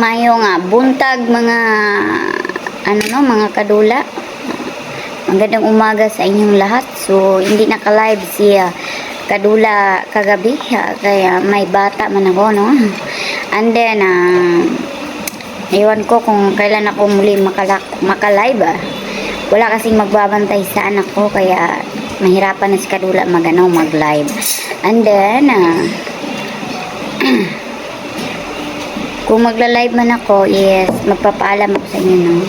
Mayong buntag mga mga kadula. Magandang umaga sa inyong lahat. So hindi naka-live si kadula kagabi kaya may bata man ako, no? And then ewan ko kung kailan ako muli maka-live. Wala kasing magbabantay sa anak ko kaya mahirapan na si kadula mag-live. And then kung magla-live man ako, yes, magpapaalam ako sa inyo, no?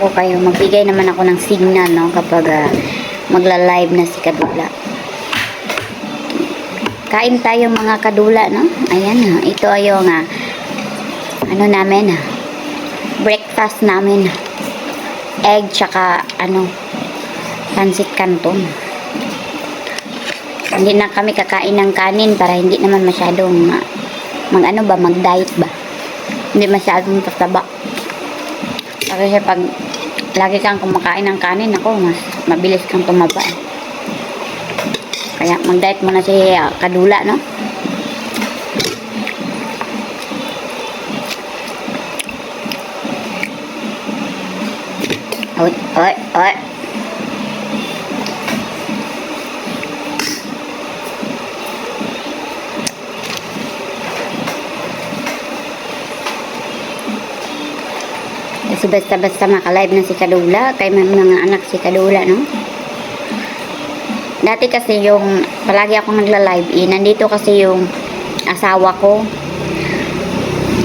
Ko kayo, magbigay naman ako ng signal, no? Kapag magla-live na si kadula. Kain tayo mga kadula, no? Ayan, ito ay yung namin, breakfast namin. Egg, tsaka, pansit canton. Hindi na kami kakain ng kanin para hindi naman masyadong mag-diet ba. Hindi masyadong tataba. Kasi pag lagi kang kumakain ng kanin, ako, mas mabilis kang tumaba. Kaya mag-diet muna si kadula, no? Oy. Kasi basta-basta maka-live na si kadula, kay may mga anak si kadula, no? Dati kasi yung palagi ako nagla-live, nandito kasi yung asawa ko.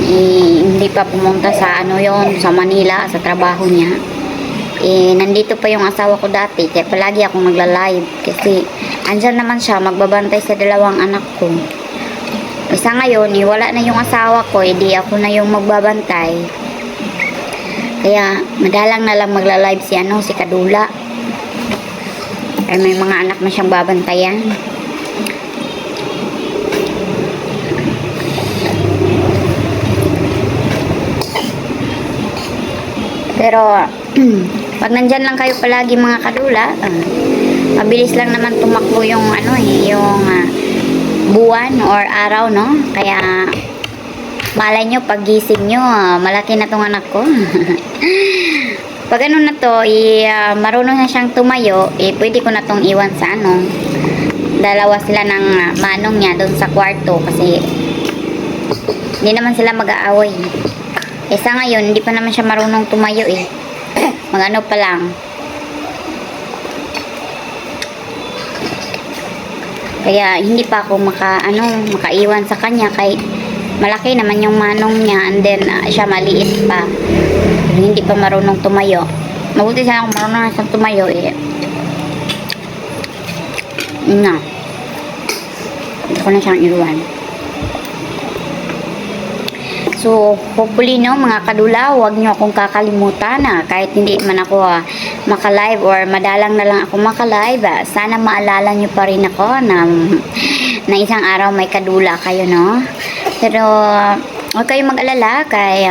Hindi pa pumunta sa sa Manila, sa trabaho niya. Nandito pa yung asawa ko dati, kaya palagi akong nagla-live kasi andyan naman siya magbabantay sa dalawang anak ko. Isa ngayon, wala na yung asawa ko, di ako na yung magbabantay. Kaya madalang na lang magla-live si kadula. Ay may mga anak na siyang babantayan. Pero pag nandyan lang kayo palagi mga kadula, mabilis lang naman tumakbo yung buwan or araw, no? Kaya malay nyo, pag gising nyo, malaki na tong anak ko. Pag na to, marunong na siyang tumayo, pwede ko na tong iwan sa dalawa sila ng manong niya doon sa kwarto kasi hindi naman sila mag-aaway. Sa ngayon, hindi pa naman siya marunong tumayo Mag-ano pa lang. Kaya hindi pa ako makaiwan sa kanya kay malaki naman yung manong niya and then siya maliit pa. Pero hindi pa marunong tumayo. Mabuti sana kung marunong na siyang tumayo hindi ko na siyang iwan. So, hopefully, no, mga kadula, huwag nyo akong kakalimutan kahit hindi man ako maka-live or madalang na lang ako maka-live. Sana maalala nyo pa rin ako na isang araw may kadula kayo, no? Pero, huwag kayong mag-alala kay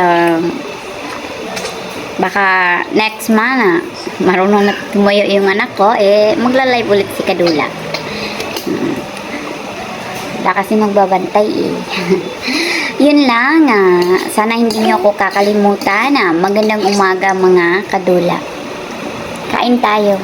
baka next month marunong na tumayo yung anak ko, magla-live ulit si kadula. Wala kasi magbabantay Yun lang, sana hindi nyo ako kakalimutan. Magandang umaga mga kadula. Kain tayo.